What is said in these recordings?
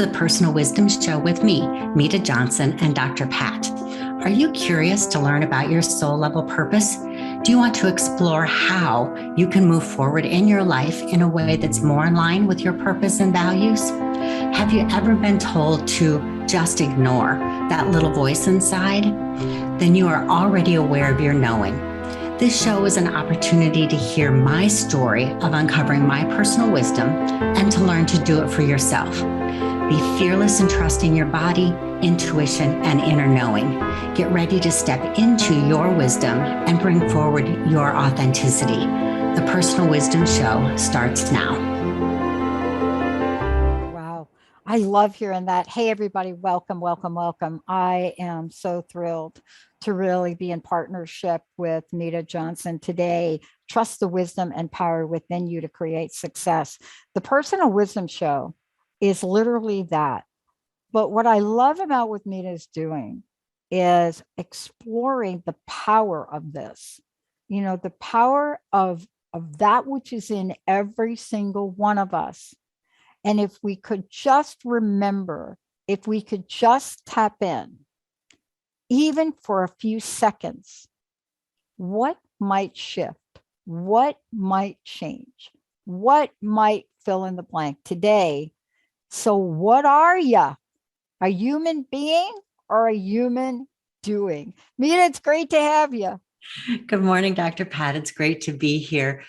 to the Personal Wisdom Show with me, Medha Johnson, and Dr. Pat. Are you curious to learn about your soul level purpose? Do you want to explore how you can move forward in your life in a way that's more in line with your purpose and values? Have you ever been told to just ignore that little voice inside? Then you are already aware of your knowing. This show is an opportunity to hear my story of uncovering my personal wisdom and to learn to do it for yourself. Be fearless in trusting your body, intuition, and inner knowing. Get ready to step into your wisdom and bring forward your authenticity. The Personal Wisdom Show starts now. Wow. I love hearing that. Hey, everybody. Welcome, welcome, welcome. I am so thrilled to really be in partnership with Medha Johnson today. Trust the wisdom and power within you to create success. The Personal Wisdom Show is literally that. But what I love about what Medha is doing is exploring the power of this, the power of that which is in every single one of us. And if we could just remember, if we could just tap in, even for a few seconds, what might shift? What might change? What might fill in the blank today? So what are you? A human being or a human doing? Medha, it's great to have you. Good morning, Dr. Pat. It's great to be here.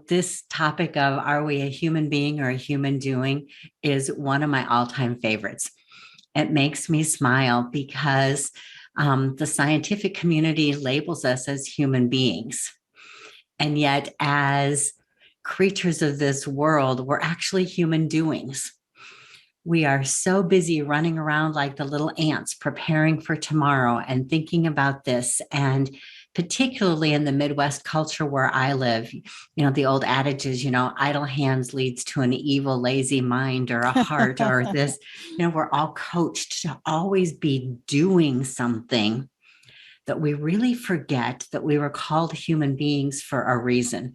This topic of are we a human being or a human doing is one of my all-time favorites. It makes me smile because the scientific community labels us as human beings. And yet, as creatures of this world, we're actually human doings. We are so busy running around like the little ants, preparing for tomorrow and thinking about this. And particularly in the Midwest culture where I live, the old adage is, idle hands leads to an evil, lazy mind or a heart or this, we're all coached to always be doing something that we really forget that we were called human beings for a reason.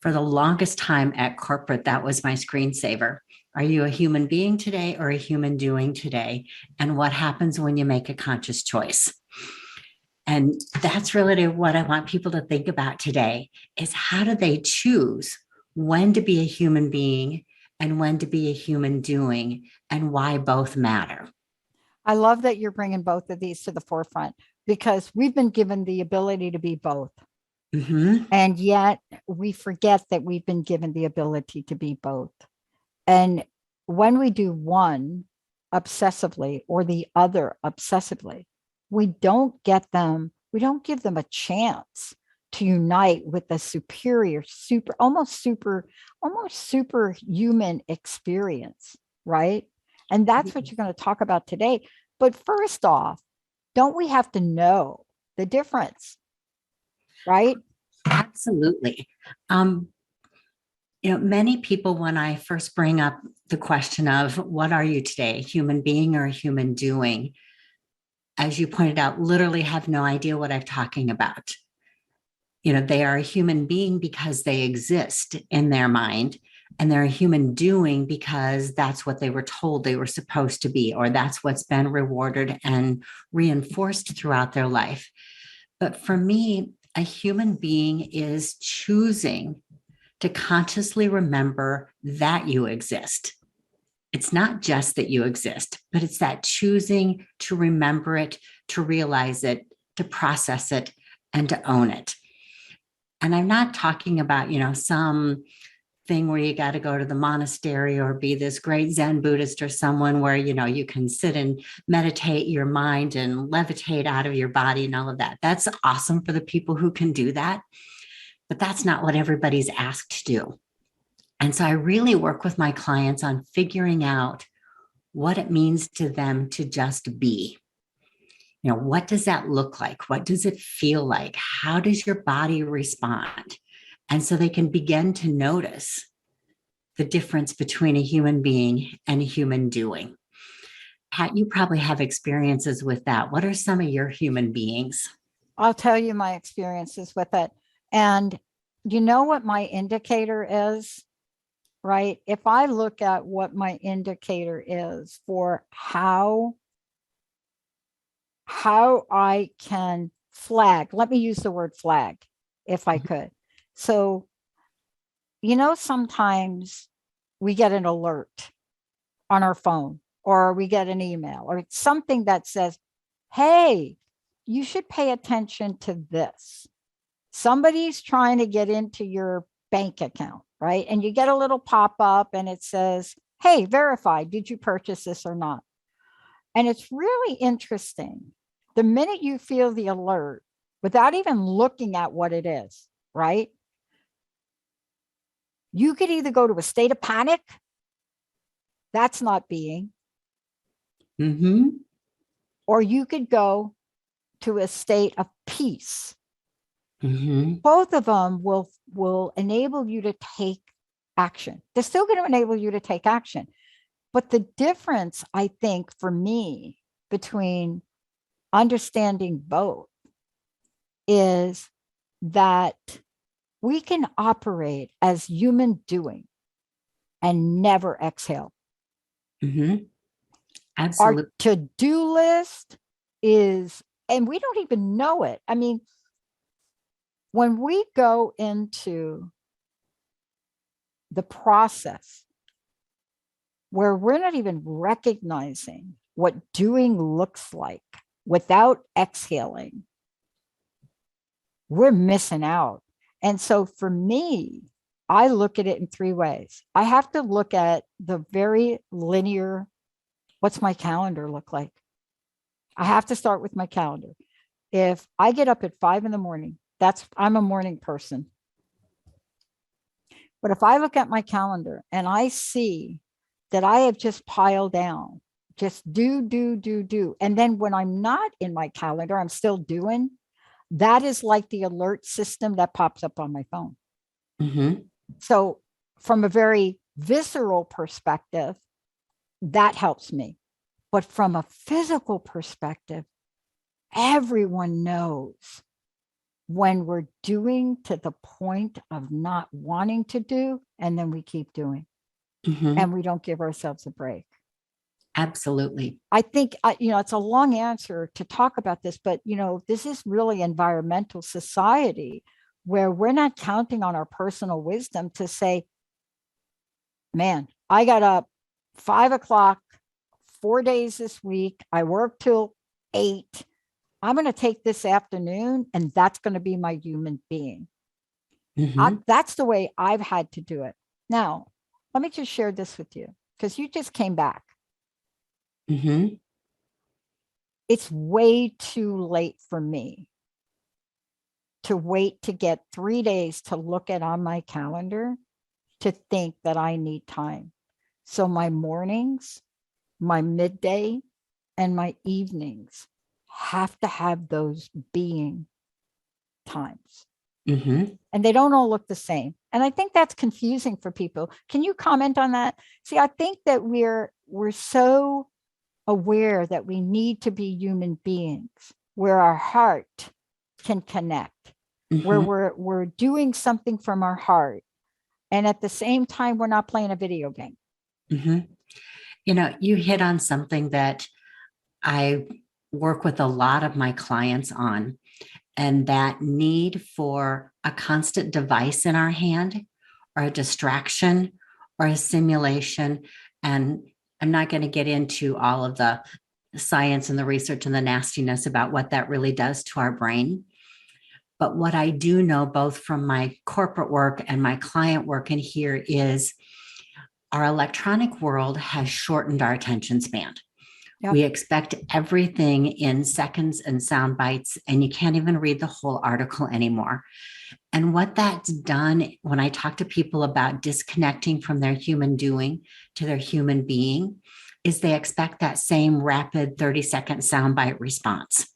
For the longest time at corporate, that was my screensaver. Are you a human being today or a human doing today? And what happens when you make a conscious choice? And that's really what I want people to think about today is how do they choose when to be a human being and when to be a human doing and why both matter. I love that you're bringing both of these to the forefront because we've been given the ability to be both. Mm-hmm. And yet we forget that we've been given the ability to be both. And when we do one obsessively or the other obsessively, we don't give them a chance to unite with a superior, almost superhuman experience, right? And that's what you're going to talk about today. But first off, don't we have to know the difference, right? Absolutely. Many people, when I first bring up the question of what are you today, a human being or a human doing, as you pointed out, literally have no idea what I'm talking about. They are a human being because they exist in their mind, and they're a human doing because that's what they were told they were supposed to be, or that's what's been rewarded and reinforced throughout their life. But for me, a human being is choosing to consciously remember that you exist. It's not just that you exist, but it's that choosing to remember it, to realize it, to process it, and to own it. And I'm not talking about, some thing where you got to go to the monastery or be this great Zen Buddhist or someone where, you can sit and meditate your mind and levitate out of your body and all of that. That's awesome for the people who can do that. But that's not what everybody's asked to do. And so I really work with my clients on figuring out what it means to them to just be. What does that look like? What does it feel like? How does your body respond? And so they can begin to notice the difference between a human being and a human doing. Pat, you probably have experiences with that. What are some of your human beings? I'll tell you my experiences with it. And you know what my indicator is? right? If I look at what my indicator is for how I can flag, let me use the word flag if I could. So, sometimes we get an alert on our phone or we get an email or something that says, hey, you should pay attention to this. Somebody's trying to get into your bank account, right? And you get a little pop up and it says, hey, verify, did you purchase this or not? And it's really interesting. The minute you feel the alert, without even looking at what it is, right? You could either go to a state of panic, that's not being, or you could go to a state of peace. Both of them will enable you to take action. They're still going to enable you to take action. But the difference, I think, for me, between understanding both is that we can operate as human doing and never exhale. Absolutely. Our to-do list is, and we don't even know it. I mean, when we go into the process where we're not even recognizing what doing looks like without exhaling, we're missing out. And so for me, I look at it in three ways. I have to look at the very linear, what's my calendar look like? I have to start with my calendar. If I get up at 5 a.m, I'm a morning person. But if I look at my calendar and I see that I have just piled down, just do. And then when I'm not in my calendar, I'm still doing, that is like the alert system that pops up on my phone. So from a very visceral perspective, that helps me. But from a physical perspective, everyone knows when we're doing to the point of not wanting to do, and then we keep doing, and we don't give ourselves a break. Absolutely. I think, it's a long answer to talk about this, but, this is really environmental society where we're not counting on our personal wisdom to say, man, I got up 5 o'clock, 4 days this week. I work till 8. I'm going to take this afternoon and that's going to be my human being. That's the way I've had to do it. Now, let me just share this with you because you just came back. It's way too late for me to wait to get 3 days to look at on my calendar to think that I need time. So my mornings, my midday, and my evenings have to have those being times. And they don't all look the same. And I think that's confusing for people. Can you comment on that? See, I think that we're so aware that we need to be human beings where our heart can connect, where we're doing something from our heart. And at the same time, we're not playing a video game. You hit on something that I work with a lot of my clients on, and that need for a constant device in our hand or a distraction or a simulation. And I'm not going to get into all of the science and the research and the nastiness about what that really does to our brain. But what I do know, both from my corporate work and my client work in here, is our electronic world has shortened our attention span. Yep. We expect everything in seconds and sound bites, and you can't even read the whole article anymore. And what that's done when I talk to people about disconnecting from their human doing to their human being is they expect that same rapid 30-second soundbite response.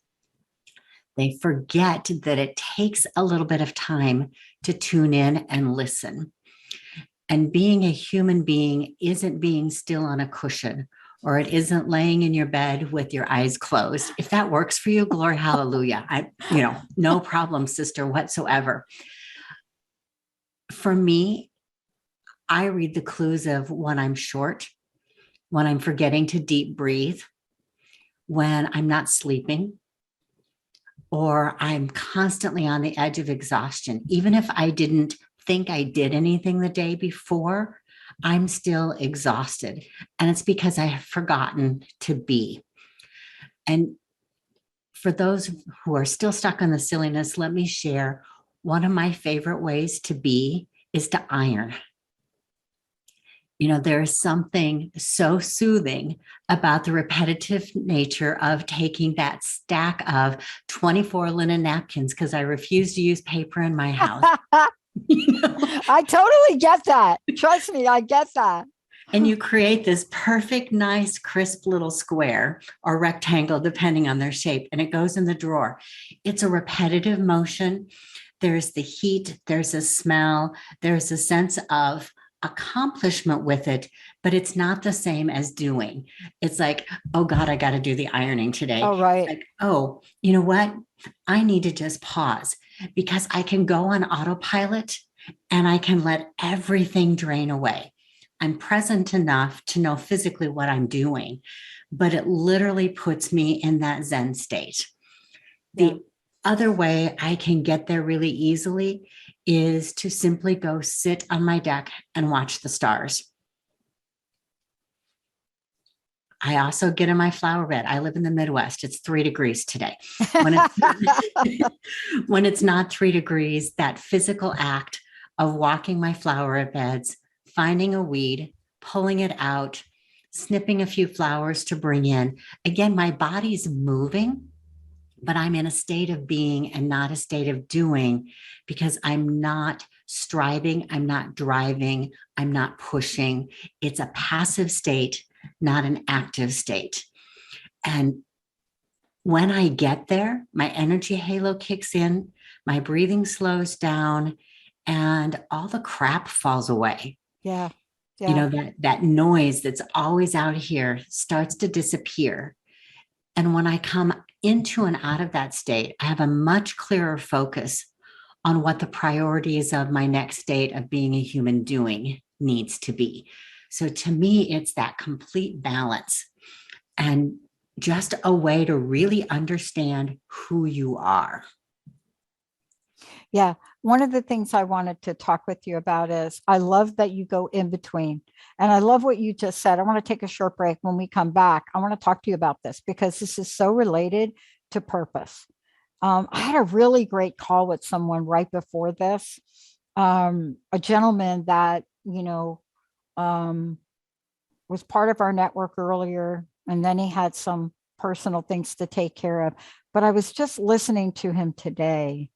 They forget that it takes a little bit of time to tune in and listen. And being a human being isn't being still on a cushion, or it isn't laying in your bed with your eyes closed. If that works for you, glory, hallelujah. No problem, sister, whatsoever. For me, I read the clues of when I'm short, when I'm forgetting to deep breathe, when I'm not sleeping, or I'm constantly on the edge of exhaustion. Even if I didn't think I did anything the day before, I'm still exhausted. And it's because I have forgotten to be. And for those who are still stuck on the silliness, let me share one of my favorite ways to be is to iron. There is something so soothing about the repetitive nature of taking that stack of 24 linen napkins because I refuse to use paper in my house. I totally get that. Trust me, I get that. And you create this perfect, nice, crisp little square or rectangle, depending on their shape, and it goes in the drawer. It's a repetitive motion. There's the heat, there's a smell, there's a sense of accomplishment with it, but it's not the same as doing. It's like, oh God, I got to do the ironing today. Oh, right. Like, oh, you know what? I need to just pause because I can go on autopilot and I can let everything drain away. I'm present enough to know physically what I'm doing, but it literally puts me in that Zen state. The other way I can get there really easily is to simply go sit on my deck and watch the stars. I also get in my flower bed. I live in the Midwest. It's 3 degrees today. When it's not 3 degrees, that physical act of walking my flower beds, finding a weed, pulling it out, snipping a few flowers to bring in. Again, my body's moving, but I'm in a state of being and not a state of doing because I'm not striving, I'm not driving, I'm not pushing. It's a passive state, not an active state. And when I get there, my energy halo kicks in, my breathing slows down, and all the crap falls away. Yeah. That noise that's always out here starts to disappear. And when I come into and out of that state, I have a much clearer focus on what the priorities of my next state of being a human doing needs to be. So to me, it's that complete balance and just a way to really understand who you are. Yeah. One of the things I wanted to talk with you about is I love that you go in between. And I love what you just said. I want to take a short break. When we come back, I want to talk to you about this because this is so related to purpose. I had a really great call with someone right before this, a gentleman that, was part of our network earlier, and then he had some personal things to take care of. But I was just listening to him today.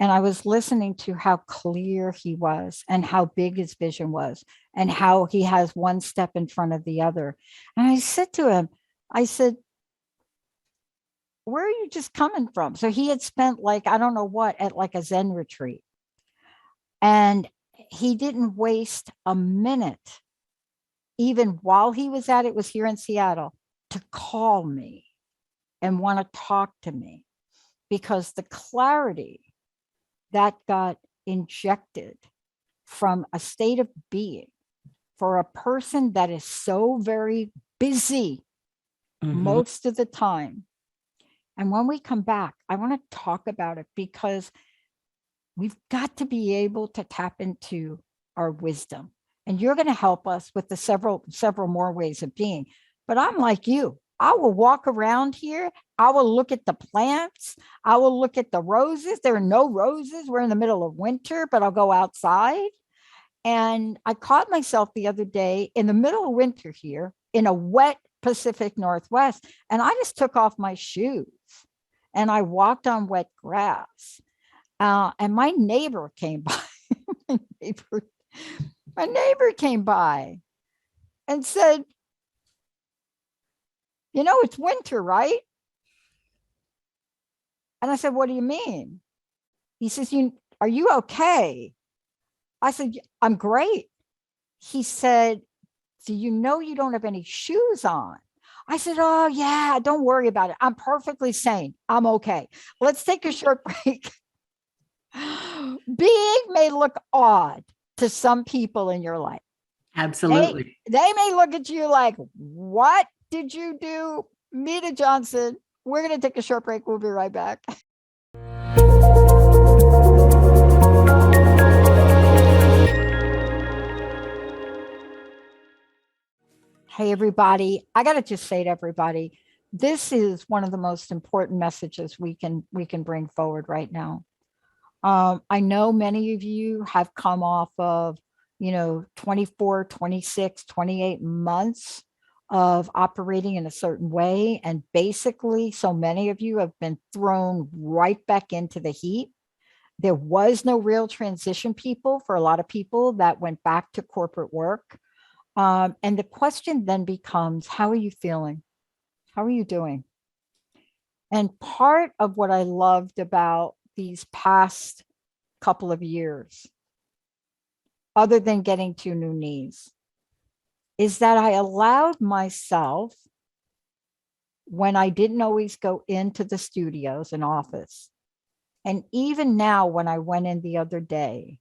And I was listening to how clear he was and how big his vision was and how he has one step in front of the other. And I said to him, I said, where are you just coming from? So he had spent I don't know what, at a Zen retreat. And he didn't waste a minute, even while he was at it, was here in Seattle, to call me and want to talk to me because the clarity that got injected from a state of being for a person that is so very busy most of the time. And when we come back, I want to talk about it because we've got to be able to tap into our wisdom. And you're going to help us with the several more ways of being. But I'm like you. I will walk around here. I will look at the plants. I will look at the roses. There are no roses. We're in the middle of winter, but I'll go outside. And I caught myself the other day in the middle of winter here in a wet Pacific Northwest. And I just took off my shoes and I walked on wet grass. And my neighbor came by. my neighbor came by and said, it's winter, right? And I said, what do you mean? He says, are you okay? I said, I'm great. He said, do you know you don't have any shoes on? I said, oh yeah, don't worry about it. I'm perfectly sane. I'm okay. Let's take a short break. Being may look odd to some people in your life. Absolutely. They may look at you like, what did you do? Medha Johnson. We're going to take a short break. We'll be right back. Hey, everybody. I got to just say to everybody, this is one of the most important messages we can bring forward right now. I know many of you have come off of, 24, 26, 28 months of operating in a certain way. And basically, so many of you have been thrown right back into the heat. There was no real transition people for a lot of people that went back to corporate work. And the question then becomes, how are you feeling? How are you doing? And part of what I loved about these past couple of years, other than getting 2 new knees, is that I allowed myself, when I didn't always go into the studios and office, and even now when I went in the other day,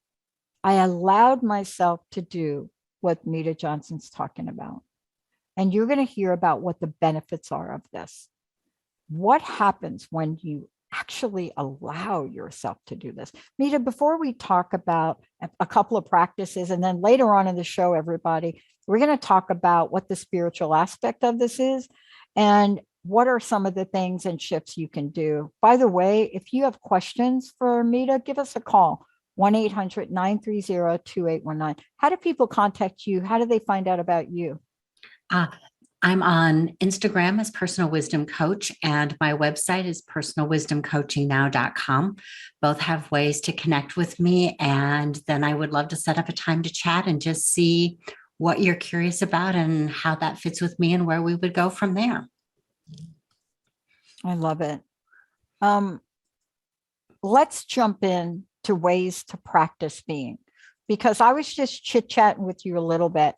I allowed myself to do what Medha Johnson's talking about. And you're going to hear about what the benefits are of this. What happens when you actually allow yourself to do this? Medha, before we talk about a couple of practices, and then later on in the show, everybody, we're going to talk about what the spiritual aspect of this is and what are some of the things and shifts you can do. By the way, if you have questions for Medha, give us a call. 1-800-930-2819. How do people contact you? How do they find out about you? I'm on Instagram as Personal Wisdom Coach, and my website is personalwisdomcoachingnow.com. Both have ways to connect with me, and then I would love to set up a time to chat and just see what you're curious about and how that fits with me and where we would go from there. I love it. Let's jump in to ways to practice being, because I was just chit-chatting with you a little bit,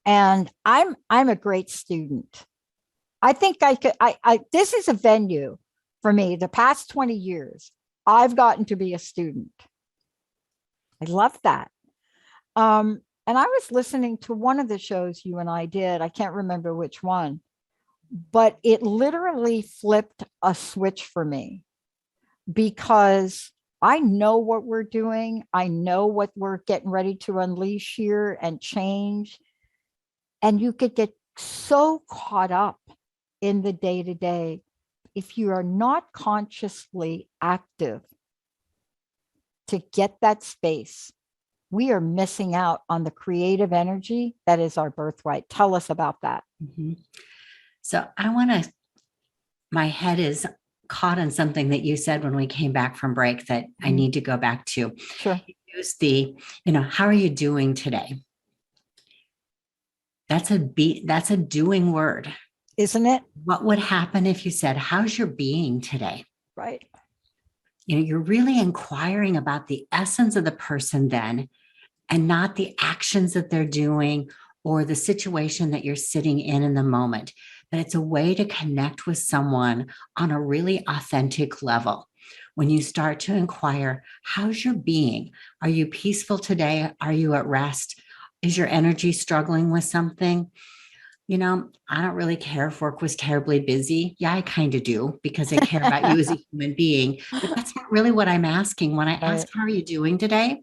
and I'm a great student. I think I could, this is a venue for me. The past 20 years, I've gotten to be a student. I love that. And I was listening to one of the shows you and I did. I can't remember which one, but it literally flipped a switch for me, because I know what we're doing. I know what we're getting ready to unleash here and change. And you could get so caught up in the day-to-day if you are not consciously active to get that space. We are missing out on the creative energy that is our birthright. Tell us about that. Mm-hmm. So my head is caught on something that you said when we came back from break that I need to go back to. Sure. Use how are you doing today? That's a doing word. Isn't it? What would happen if you said, how's your being today? Right. You're really inquiring about the essence of the person then, and not the actions that they're doing or the situation that you're sitting in the moment. But it's a way to connect with someone on a really authentic level. When you start to inquire, how's your being? Are you peaceful today? Are you at rest? Is your energy struggling with something? I don't really care if work was terribly busy. Yeah, I kind of do, because I care about you as a human being. But that's not really what I'm asking. When I ask, how are you doing today?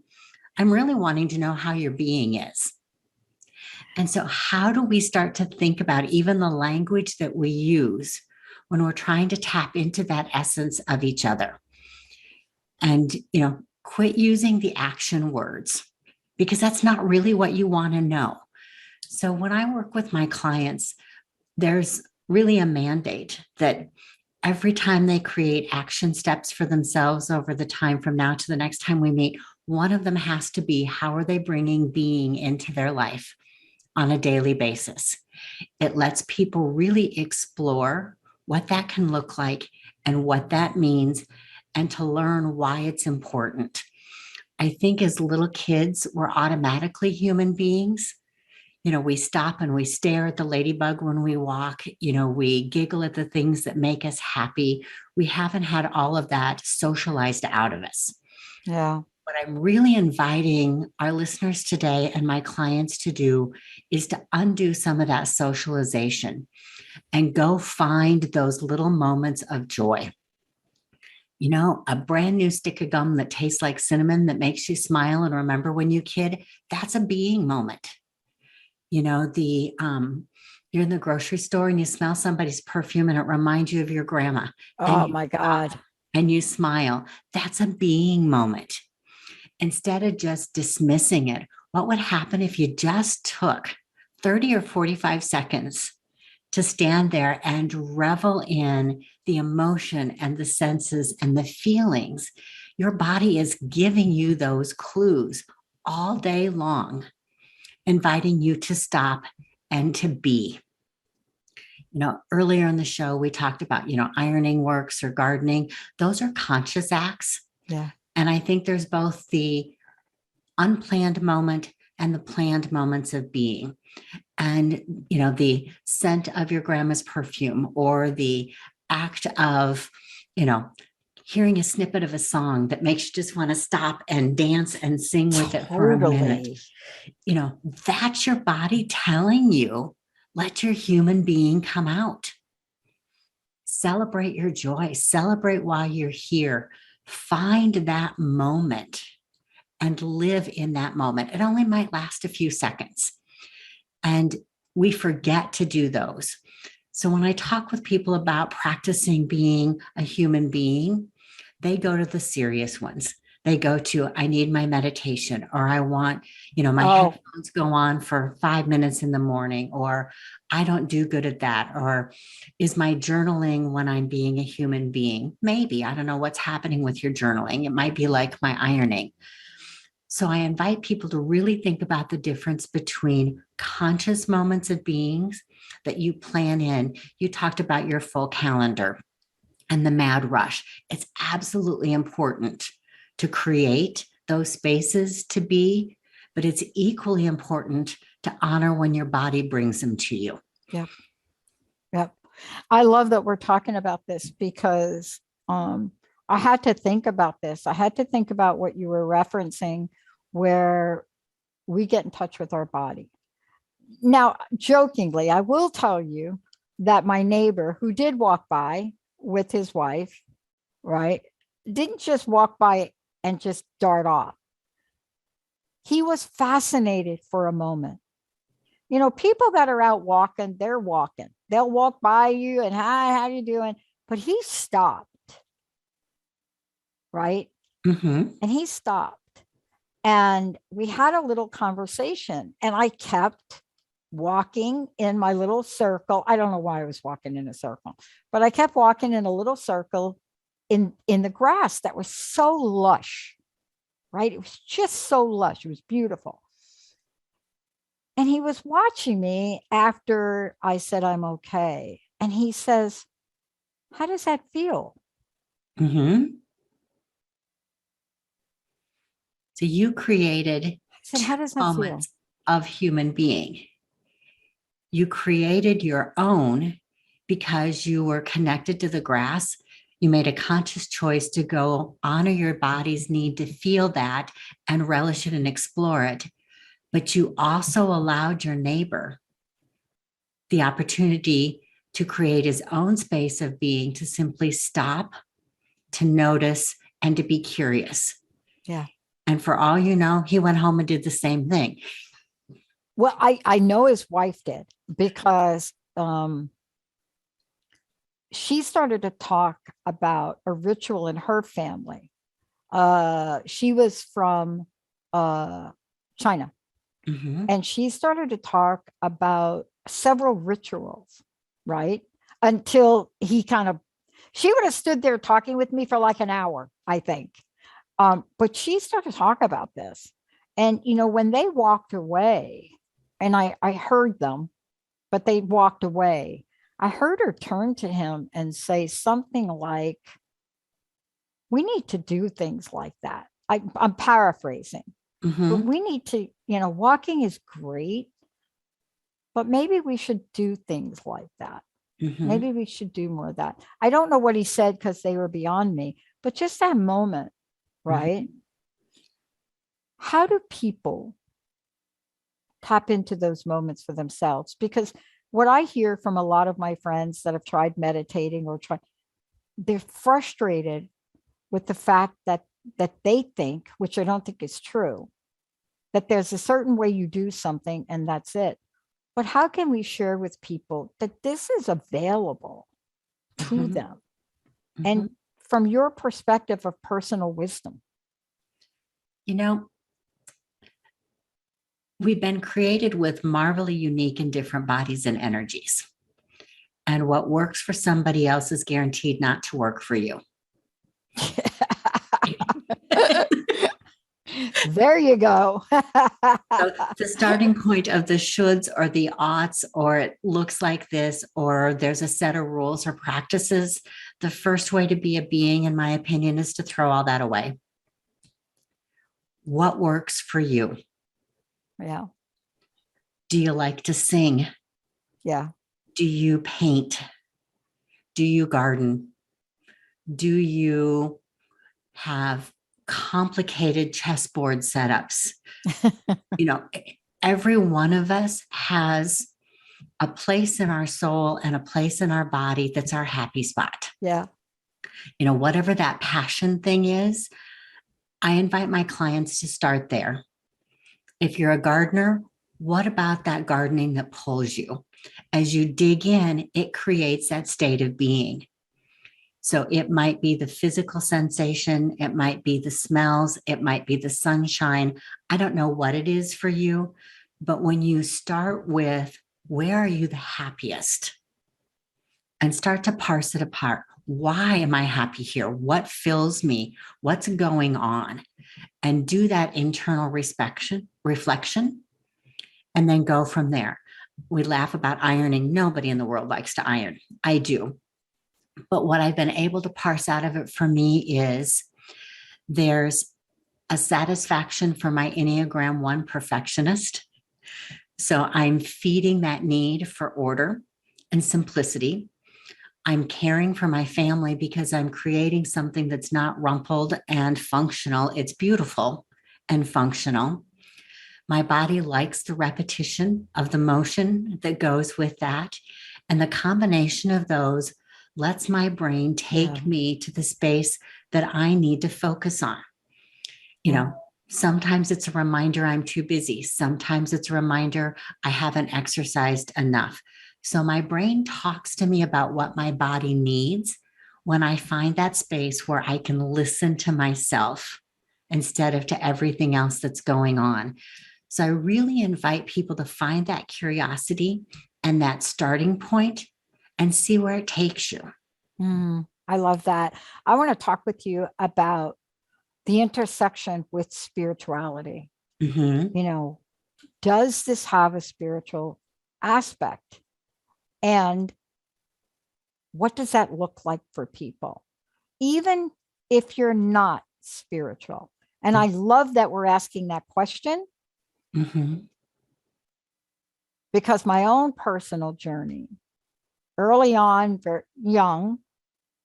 I'm really wanting to know how your being is. And so how do we start to think about even the language that we use when we're trying to tap into that essence of each other? And, quit using the action words, because that's not really what you want to know. So when I work with my clients, there's really a mandate that every time they create action steps for themselves over the time from now to the next time we meet, one of them has to be, how are they bringing being into their life on a daily basis? It lets people really explore what that can look like and what that means, and to learn why it's important. I think as little kids, we're automatically human beings. We stop and we stare at the ladybug when we walk. We giggle at the things that make us happy. We haven't had all of that socialized out of us. Yeah. what I'm really inviting our listeners today and my clients to do is to undo some of that socialization and go find those little moments of joy. You know, a brand new stick of gum that tastes like cinnamon that makes you smile and remember when you kid, that's a being moment. You know, you're in the grocery store and you smell somebody's perfume and it reminds you of your grandma and Oh you my stop God. and you smile. That's a being moment. Instead of just dismissing it, what would happen if you just took 30 or 45 seconds to stand there and revel in the emotion and the senses and the feelings? Your body is giving you those clues all day long, inviting you to stop and to be. You know, earlier in the show, we talked about, ironing works or gardening. Those are conscious acts. Yeah. And I think there's both the unplanned moment and the planned moments of being. And, the scent of your grandma's perfume or the act of, you know, hearing a snippet of a song that makes you just want to stop and dance and sing with it for a minute. Totally. That's your body telling you, let your human being come out. Celebrate your joy, celebrate while you're here. Find that moment and live in that moment. It only might last a few seconds. And we forget to do those. So when I talk with people about practicing being a human being, they go to the serious ones. They go to, I need my meditation, or I want, my headphones go on for 5 minutes in the morning, or I don't do good at that. Or is my journaling when I'm being a human being? Maybe. I don't know what's happening with your journaling. It might be like my ironing. So I invite people to really think about the difference between conscious moments of beings that you plan in. You talked about your full calendar and the mad rush. It's absolutely important to create those spaces to be, but it's equally important to honor when your body brings them to you. Yep. Yep. I love that we're talking about this because I had to think about this. I had to think about what you were referencing, where we get in touch with our body. Now, jokingly, I will tell you that my neighbor who did walk by with his wife, right, didn't just walk by and just dart off. He was fascinated for a moment. People that are out walking, they're walking. They'll walk by you and, hi, how you doing? But he stopped, right? Mm-hmm. And he stopped. And we had a little conversation and I kept walking in my little circle. I don't know why I was walking in a circle, but I kept walking in a little circle in the grass that was so lush, right? It was just so lush. It was beautiful. And he was watching me after I said, I'm okay. And he says, how does that feel? Mm-hmm. So you created I said, how does that feel? moments of human being. You created your own because you were connected to the grass. You made a conscious choice to go honor your body's need to feel that and relish it and explore it. But you also allowed your neighbor the opportunity to create his own space of being, to simply stop, to notice, and to be curious. Yeah. And for all you know, he went home and did the same thing. Well, I know his wife did because she started to talk about a ritual in her family. She was from China. Mm-hmm. And she started to talk about several rituals, right? Until she would have stood there talking with me for like an hour, I think. But she started to talk about this. And, when they walked away, and I heard them, but they walked away, I heard her turn to him and say something like, we need to do things like that. I'm paraphrasing. Mm-hmm. But we need to, walking is great, but maybe we should do things like that. Mm-hmm. Maybe we should do more of that. I don't know what he said because they were beyond me, but just that moment, right? How do people tap into those moments for themselves? Because what I hear from a lot of my friends that have tried meditating or tried, they're frustrated with the fact that they think, which I don't think is true, that there's a certain way you do something and that's it. But how can we share with people that this is available to Mhm. them? Mhm. And from your perspective of personal wisdom. You know, we've been created with marvelly unique and different bodies and energies. And what works for somebody else is guaranteed not to work for you. There you go. So the starting point of the shoulds or the oughts, or it looks like this, or there's a set of rules or practices, the first way to be a being, in my opinion, is to throw all that away. What works for you? Yeah. Do you like to sing? Yeah. Do you paint? Do you garden? Do you have complicated chessboard setups? You know, every one of us has a place in our soul and a place in our body that's our happy spot. Yeah. You know, whatever that passion thing is, I invite my clients to start there. If you're a gardener, what about that gardening that pulls you? As you dig in, it creates that state of being. So it might be the physical sensation, it might be the smells, it might be the sunshine. I don't know what it is for you, but when you start with where are you the happiest and start to parse it apart. Why am I happy here? What fills me? What's going on? And do that internal reflection, and then go from there. We laugh about ironing. Nobody in the world likes to iron. I do. But what I've been able to parse out of it for me is there's a satisfaction for my Enneagram 1 perfectionist. So I'm feeding that need for order and simplicity. I'm caring for my family because I'm creating something that's not rumpled and functional. It's beautiful and functional. My body likes the repetition of the motion that goes with that. And the combination of those lets my brain take me to the space that I need to focus on. You know, sometimes it's a reminder I'm too busy. Sometimes it's a reminder I haven't exercised enough. So my brain talks to me about what my body needs when I find that space where I can listen to myself instead of to everything else that's going on. So I really invite people to find that curiosity and that starting point and see where it takes you. I love that. I want to talk with you about the intersection with spirituality. Mm-hmm. You know, does this have a spiritual aspect? And what does that look like for people? Even if you're not spiritual. And I love that we're asking that question because my own personal journey, early on, very young,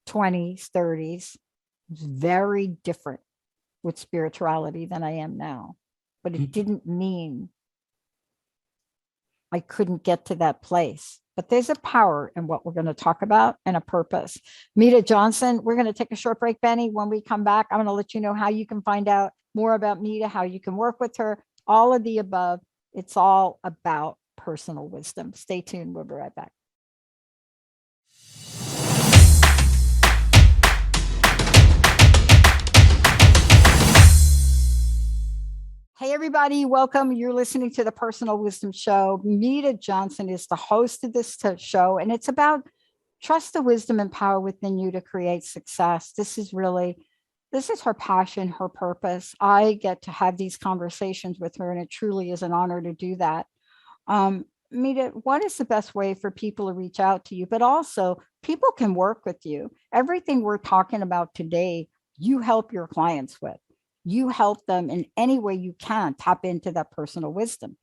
20s, 30s, was very different with spirituality than I am now. But it didn't mean I couldn't get to that place. But there's a power in what we're going to talk about and a purpose. Medha Johnson, we're going to take a short break, Benny. When we come back, I'm going to let you know how you can find out more about Medha, how you can work with her, all of the above. It's all about personal wisdom. Stay tuned. We'll be right back. Hey, everybody, welcome. You're listening to the Personal Wisdom Show. Medha Johnson is the host of this show, and it's about trust the wisdom and power within you to create success. This is her passion, her purpose. I get to have these conversations with her, and it truly is an honor to do that. Medha, what is the best way for people to reach out to you? But also, people can work with you. Everything we're talking about today, you help your clients with. You help them in any way you can tap into that personal wisdom.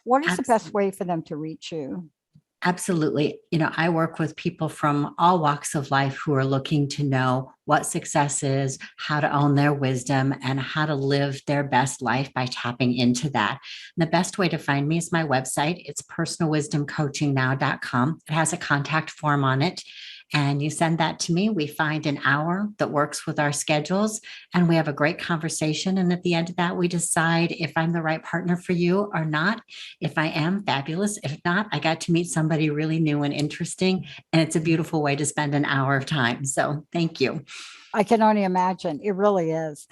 What is the best way for them to reach you? Absolutely. I work with people from all walks of life who are looking to know what success is, how to own their wisdom, and how to live their best life by tapping into that. And the best way to find me is my website. It's personalwisdomcoachingnow.com. It has a contact form on it. And you send that to me. We find an hour that works with our schedules, and we have a great conversation. And at the end of that, we decide if I'm the right partner for you or not. If I am, fabulous. If not, I got to meet somebody really new and interesting. And it's a beautiful way to spend an hour of time. So thank you. I can only imagine. It really is.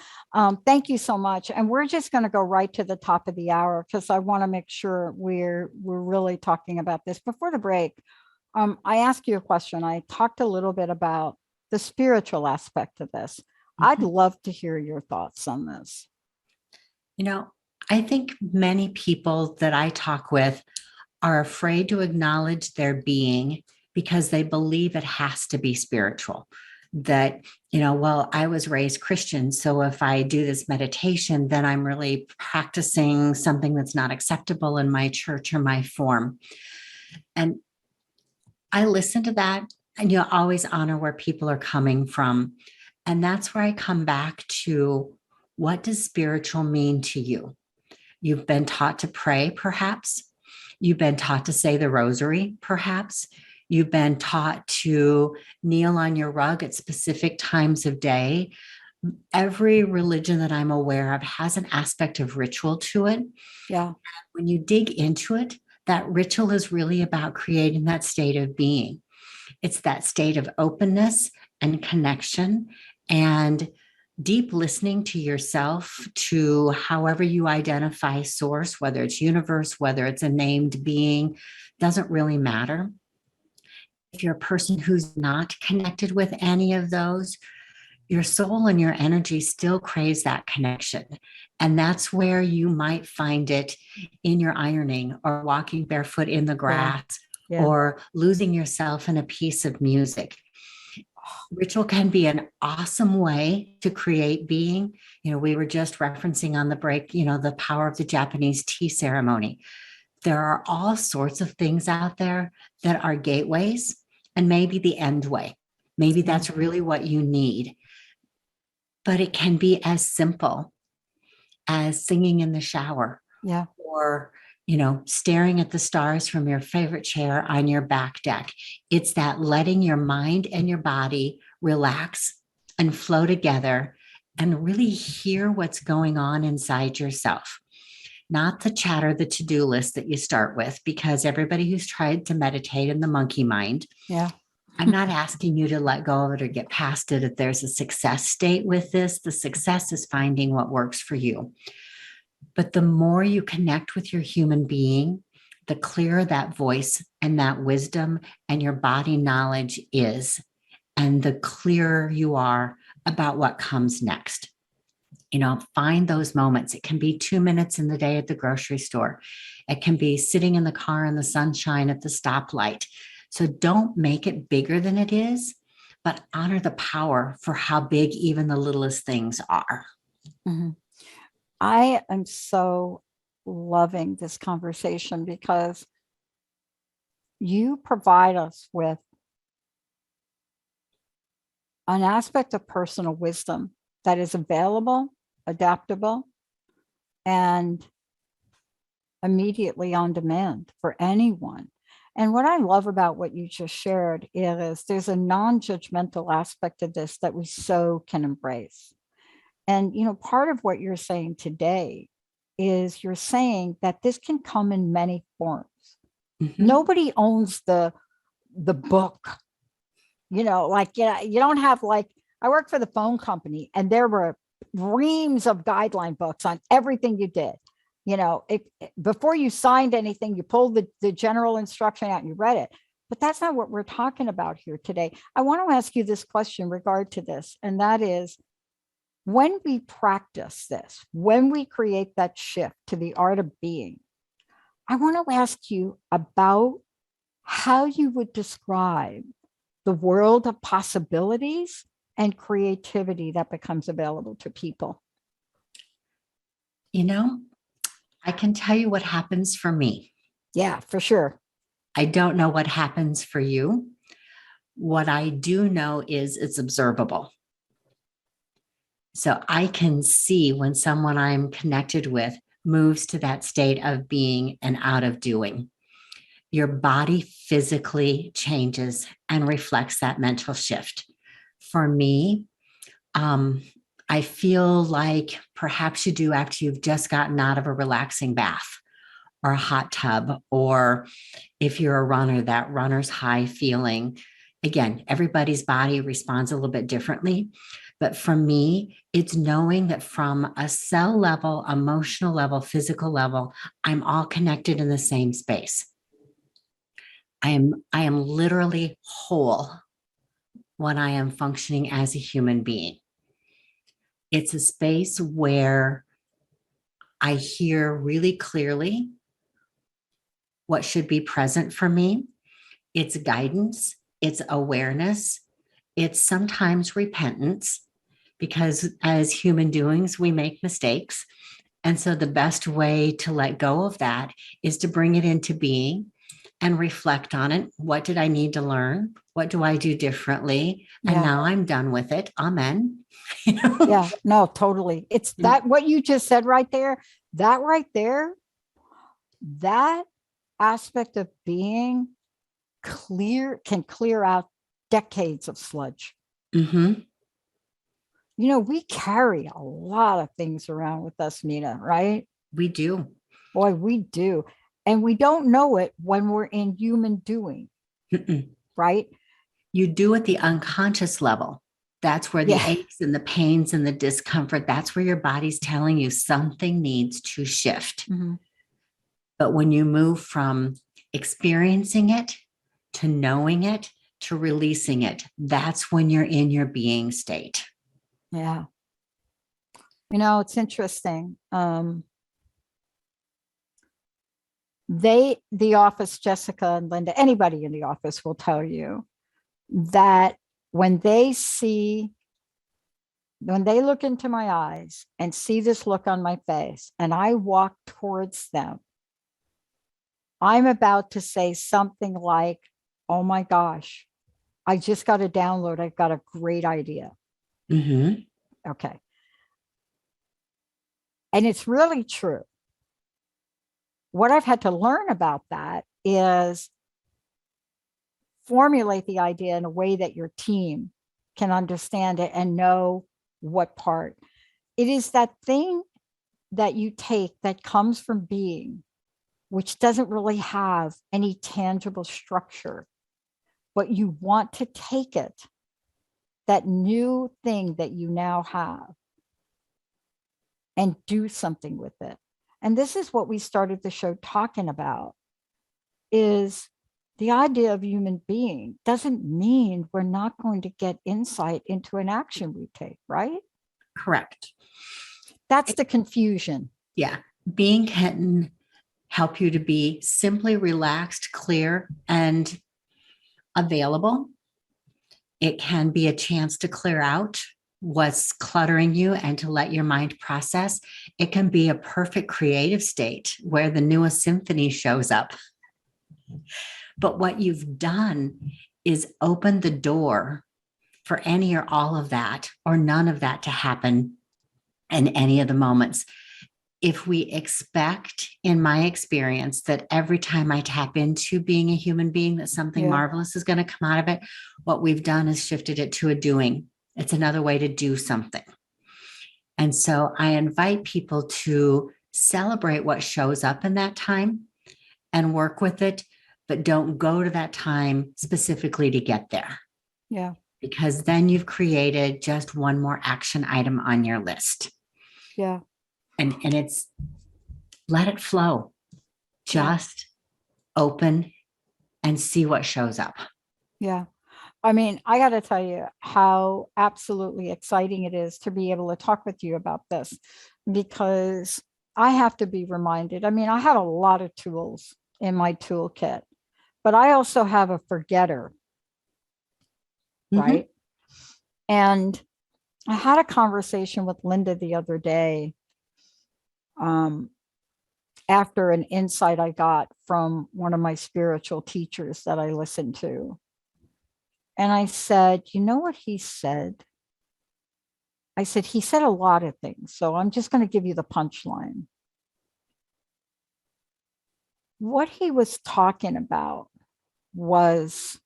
Thank you so much. And we're just going to go right to the top of the hour because I want to make sure we're really talking about this before the break. I asked you a question. I talked a little bit about the spiritual aspect of this. I'd love to hear your thoughts on this. I think many people that I talk with are afraid to acknowledge their being because they believe it has to be spiritual. That, well, I was raised Christian. So if I do this meditation, then I'm really practicing something that's not acceptable in my church or my form. And I listen to that, and you always honor where people are coming from. And that's where I come back to, what does spiritual mean to you? You've been taught to pray, perhaps. You've been taught to say the rosary, perhaps. You've been taught to kneel on your rug at specific times of day. Every religion that I'm aware of has an aspect of ritual to it. Yeah. When you dig into it, that ritual is really about creating that state of being. It's that state of openness and connection and deep listening to yourself, to however you identify source, whether it's universe, whether it's a named being, doesn't really matter. If you're a person who's not connected with any of those, your soul and your energy still craves that connection. And that's where you might find it in your ironing or walking barefoot in the grass, or losing yourself in a piece of music. Ritual can be an awesome way to create being. We were just referencing on the break, the power of the Japanese tea ceremony. There are all sorts of things out there that are gateways and maybe the end way. Maybe that's really what you need. But it can be as simple as singing in the shower. Yeah. Or, staring at the stars from your favorite chair on your back deck. It's that letting your mind and your body relax and flow together and really hear what's going on inside yourself. Not the chatter, the to-do list that you start with, because everybody who's tried to meditate in the monkey mind, I'm not asking you to let go of it or get past it. If there's a success state with this, the success is finding what works for you. But the more you connect with your human being, the clearer that voice and that wisdom and your body knowledge is, and the clearer you are about what comes next. Find those moments. It can be 2 minutes in the day at the grocery store. It can be sitting in the car in the sunshine at the stoplight. So don't make it bigger than it is, but honor the power for how big even the littlest things are. Mm-hmm. I am so loving this conversation because you provide us with an aspect of personal wisdom that is available, adaptable, and immediately on demand for anyone. And what I love about what you just shared is there's a non-judgmental aspect of this that we so can embrace. And, part of what you're saying today is you're saying that this can come in many forms. Mm-hmm. Nobody owns the book, you don't have I work for the phone company and there were reams of guideline books on everything you did. Before you signed anything, you pulled the general instruction out and you read it. But that's not what we're talking about here today. I want to ask you this question in regard to this, and that is, when we practice this, when we create that shift to the art of being, I want to ask you about how you would describe the world of possibilities and creativity that becomes available to people. I can tell you what happens for me. Yeah, for sure. I don't know what happens for you. What I do know is it's observable. So I can see when someone I'm connected with moves to that state of being and out of doing. Your body physically changes and reflects that mental shift. For me, I feel like perhaps you do after you've just gotten out of a relaxing bath or a hot tub, or if you're a runner, that runner's high feeling. Again, everybody's body responds a little bit differently. But for me, it's knowing that from a cell level, emotional level, physical level, I'm all connected in the same space. I am literally whole when I am functioning as a human being. It's a space where I hear really clearly what should be present for me. It's guidance, it's awareness, it's sometimes repentance, because as human doings, we make mistakes. And so the best way to let go of that is to bring it into being and reflect on it. What did I need to learn? What do I do differently? And Yeah. now I'm done with it. Amen. Yeah, no, totally. It's that what you just said right there, that right there, that aspect of being clear can clear out decades of sludge. Mm-hmm. You know, we carry a lot of things around with us, Nina, right? We do. Boy, we do. And we don't know it when we're in human doing, Mm-mm. right? You do at the unconscious level. That's where the Yeah. aches and the pains and the discomfort, that's where your body's telling you something needs to shift. Mhm. But when you move from experiencing it to knowing it to releasing it, that's when you're in your being state. Yeah. You know, it's interesting. The office, Jessica and Linda, anybody in the office will tell you that when they look into my eyes and see this look on my face and I walk towards them, I'm about to say something like, oh my gosh, I just got a download. I've got a great idea. Mm-hmm. Okay. And it's really true. What I've had to learn about that is formulate the idea in a way that your team can understand it and know what part. It is that thing that you take that comes from being, which doesn't really have any tangible structure, but you want to take it, that new thing that you now have, and do something with it. And this is what we started the show talking about, is the idea of human being doesn't mean we're not going to get insight into an action we take, right? Correct. That's the confusion. Yeah. Being can help you to be simply relaxed, clear, and available. It can be a chance to clear out what's cluttering you and to let your mind process. It can be a perfect creative state where the newest symphony shows up. But what you've done is open the door for any or all of that or none of that to happen in any of the moments. If we expect, in my experience, that every time I tap into being a human being, that something marvelous is going to come out of it, what we've done is shifted it to a doing. It's another way to do something. And so I invite people to celebrate what shows up in that time and work with it, but don't go to that time specifically to get there. Yeah. Because then you've created just one more action item on your list. Yeah. And it's let it flow. Just open and see what shows up. Yeah. I mean, I got to tell you how absolutely exciting it is to be able to talk with you about this, because I have to be reminded. I mean, I have a lot of tools in my toolkit, but I also have a forgetter, right? And I had a conversation with Linda the other day. after an insight I got from one of my spiritual teachers that I listened to. And I said, you know what he said? I said, he said a lot of things. So I'm just going to give you the punchline. What he was talking about was,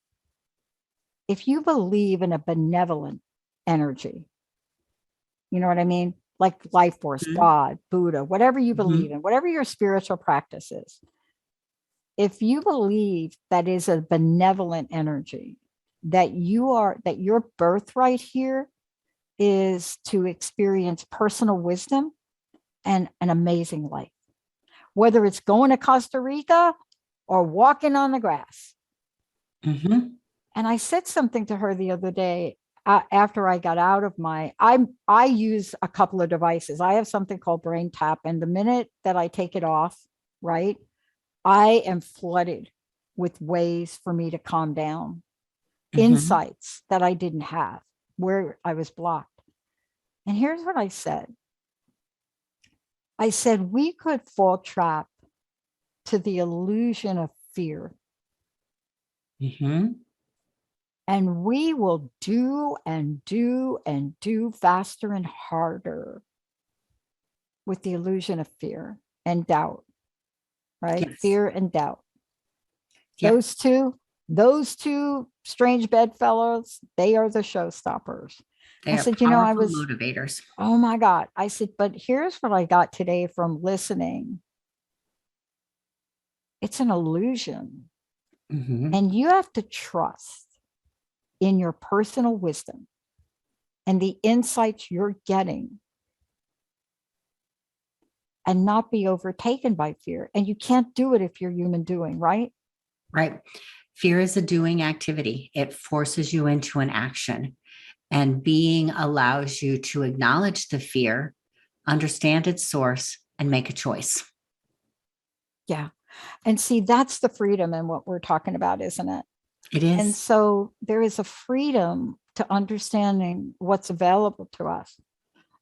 if you believe in a benevolent energy, you know what I mean? Like life force, Mhm. God, Buddha, whatever you Mhm. believe in, whatever your spiritual practice is. If you believe that is a benevolent energy, that your birthright here is to experience personal wisdom and an amazing life, whether it's going to Costa Rica or walking on the grass. Mhm. And I said something to her the other day after I got out of I use a couple of devices. I have something called Brain Tap, and the minute that I take it off, right, I am flooded with ways for me to calm down, Mhm. insights that I didn't have, where I was blocked. And here's what I said. I said, we could fall trap to the illusion of fear, Mhm. and we will do and do and do faster and harder with the illusion of fear and doubt, right? Yes. Fear and doubt. Yeah. Those two strange bedfellows, they are the showstoppers. I They are said, powerful motivators. oh my God. I said, but here's what I got today from listening. It's an illusion. Mhm. And you have to trust in your personal wisdom and the insights you're getting and not be overtaken by fear. And you can't do it if you're human doing, right? Right. Fear is a doing activity. It forces you into an action. And being allows you to acknowledge the fear, understand its source, and make a choice. Yeah. And see, that's the freedom in what we're talking about, isn't it? It And is. so there is a freedom to understanding what's available to us.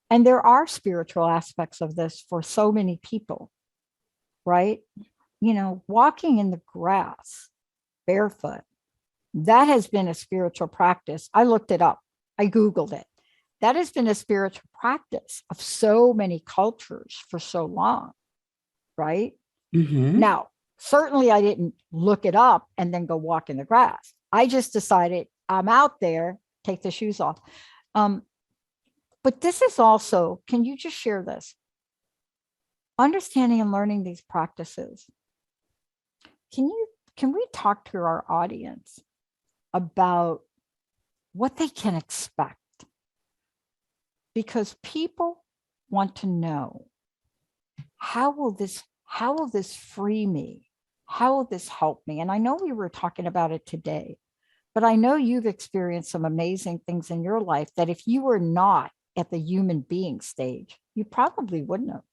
And there are spiritual aspects of this for so many people, right? Walking in the grass barefoot, that has been a spiritual practice. I looked it up, I Googled it. That has been a spiritual practice of so many cultures for so long, right? Mm-hmm. Now, certainly I didn't look it up and then go walk in the grass. I just decided I'm out there, take the shoes off. Um, but this is also, can you just share this? Understanding and learning these practices. Can we talk to our audience about what they can expect? Because people want to know, how will this free me? How will this help me? And I know we were talking about it today, but I know you've experienced some amazing things in your life that if you were not at the human being stage, you probably wouldn't have.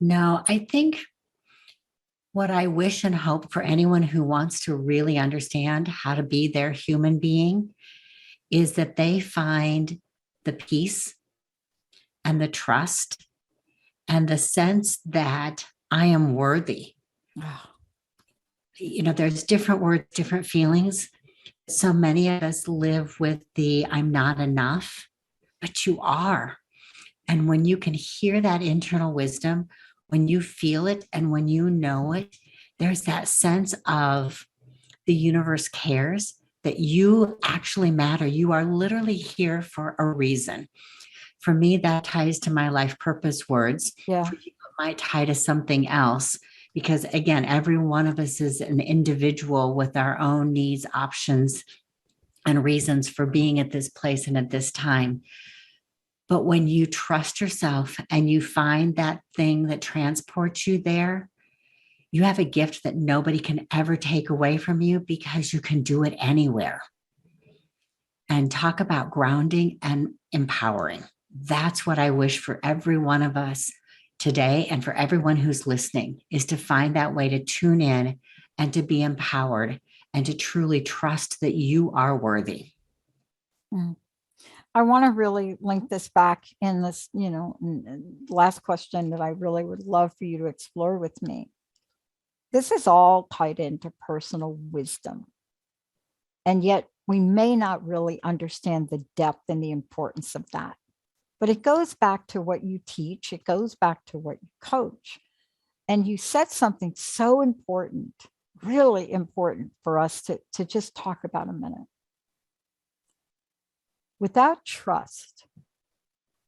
No, I think what I wish and hope for anyone who wants to really understand how to be their human being is that they find the peace and the trust and the sense that I am worthy. There's different words, different feelings. So many of us live with the I'm not enough, but you are. And when you can hear that internal wisdom, when you feel it and when you know it, there's that sense of the universe cares, that you actually matter. You are literally here for a reason. For me, that ties to my life purpose words. Yeah. For you, it might tie to something else. Because again, every one of us is an individual with our own needs, options, and reasons for being at this place and at this time. But when you trust yourself and you find that thing that transports you there, you have a gift that nobody can ever take away from you because you can do it anywhere. And talk about grounding and empowering. That's what I wish for every one of us today and for everyone who's listening, is to find that way to tune in and to be empowered and to truly trust that you are worthy. Mm. I want to really link this back in this, last question that I really would love for you to explore with me. This is all tied into personal wisdom. And yet we may not really understand the depth and the importance of that. But it goes back to what you teach. It goes back to what you coach. And you said something so important, really important for us to just talk about a minute. Without trust,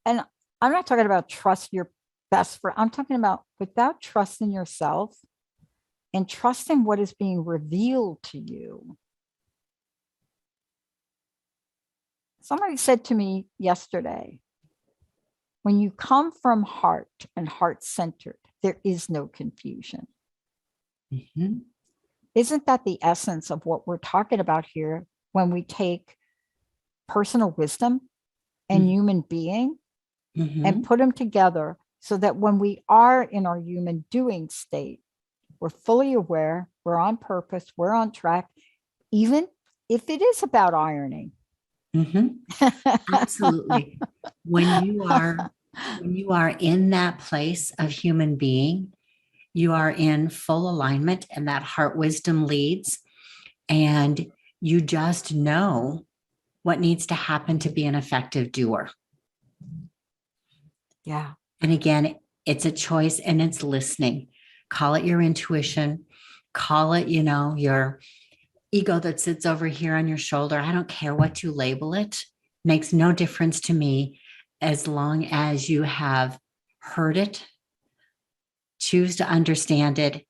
and I'm not talking about trust your best friend, I'm talking about without trust in yourself and trusting what is being revealed to you. Somebody said to me yesterday, when you come from heart and heart-centered, there is no confusion. Mm-hmm. Isn't that the essence of what we're talking about here when we take personal wisdom and human being and put them together so that when we are in our human doing state, we're fully aware, we're on purpose, we're on track, even if it is about ironing. Absolutely. When you are in that place of human being, you are in full alignment and that heart wisdom leads, and you just know what needs to happen to be an effective doer. Yeah. And again, it's a choice and it's listening. Call it your intuition, call it, your ego that sits over here on your shoulder. I don't care what you label it. Makes no difference to me as long as you have heard it, choose to understand it,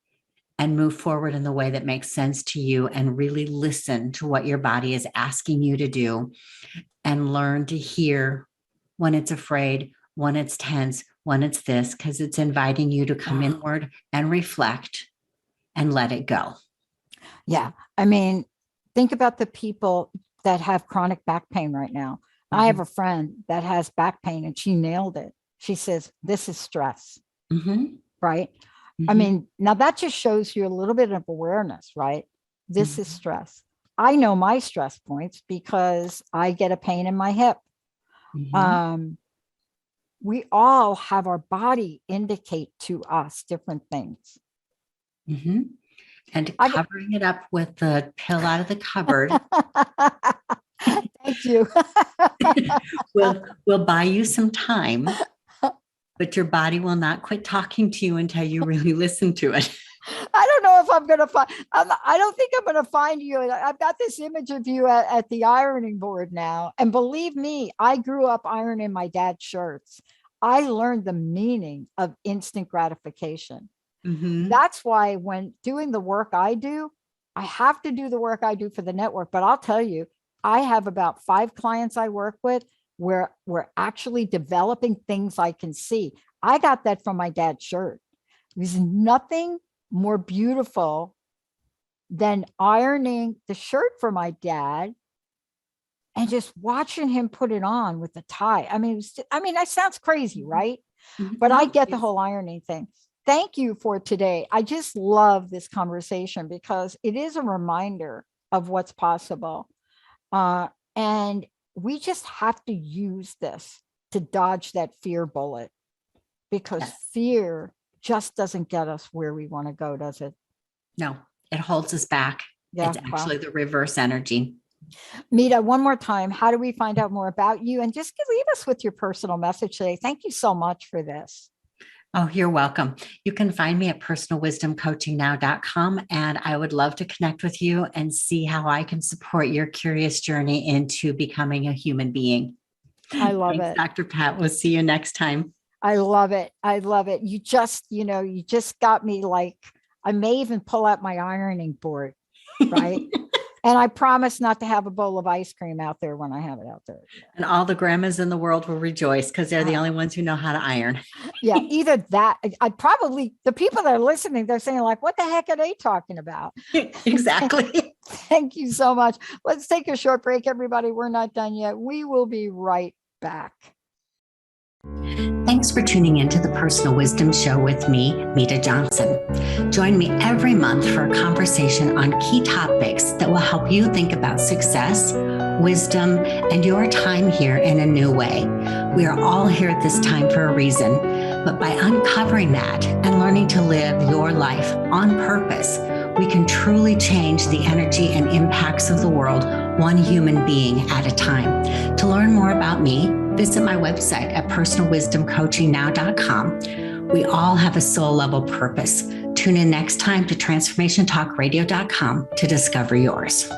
and move forward in the way that makes sense to you, and really listen to what your body is asking you to do, and learn to hear when it's afraid, when it's tense, when it's this, because it's inviting you to come inward and reflect and let it go. Yeah. I mean, think about the people that have chronic back pain right now. I have a friend that has back pain and she nailed it. She says, this is stress, right? I mean, now that just shows you a little bit of awareness, right? This is stress. I know my stress points because I get a pain in my hip. We all have our body indicate to us different things. And covering it up with the pill out of the cupboard. Thank you. We'll buy you some time, but your body will not quit talking to you until you really listen to it. I don't know if I'm going to find, I don't think I'm going to find you. I've got this image of you at the ironing board now. And believe me, I grew up ironing my dad's shirts. I learned the meaning of instant gratification. That's why when doing the work I do, I have to do the work I do for the network. But I'll tell you, I have about 5 clients I work with where we're actually developing things I can see. I got that from my dad's shirt. There's nothing more beautiful than ironing the shirt for my dad and just watching him put it on with the tie. I mean, that sounds crazy, right? But I get the whole ironing thing. Thank you for today. I just love this conversation because it is a reminder of what's possible. And we just have to use this to dodge that fear bullet, because fear just doesn't get us where we want to go, does it? No, it holds us back. Yeah, it's actually the reverse energy. Medha, one more time, how do we find out more about you? And just leave us with your personal message today. Thank you so much for this. Oh, you're welcome. You can find me at personalwisdomcoachingnow.com, and I would love to connect with you and see how I can support your curious journey into becoming a human being. I love Thanks, it. Dr. Pat. We'll see you next time. I love it. I love it. You just got me like, I may even pull out my ironing board, right? And I promise not to have a bowl of ice cream out there when I have it out there. And all the grandmas in the world will rejoice because they're the only ones who know how to iron. Yeah, either that. The people that are listening, they're saying like, what the heck are they talking about? Exactly. Thank you so much. Let's take a short break, everybody. We're not done yet. We will be right back. Thanks for tuning into the Personal Wisdom Show with me, Medha Johnson. Join me every month for a conversation on key topics that will help you think about success, wisdom, and your time here in a new way. We are all here at this time for a reason, but by uncovering that and learning to live your life on purpose, we can truly change the energy and impacts of the world, one human being at a time. To learn more about me, visit my website at personalwisdomcoachingnow.com. We all have a soul level purpose. Tune in next time to transformationtalkradio.com to discover yours.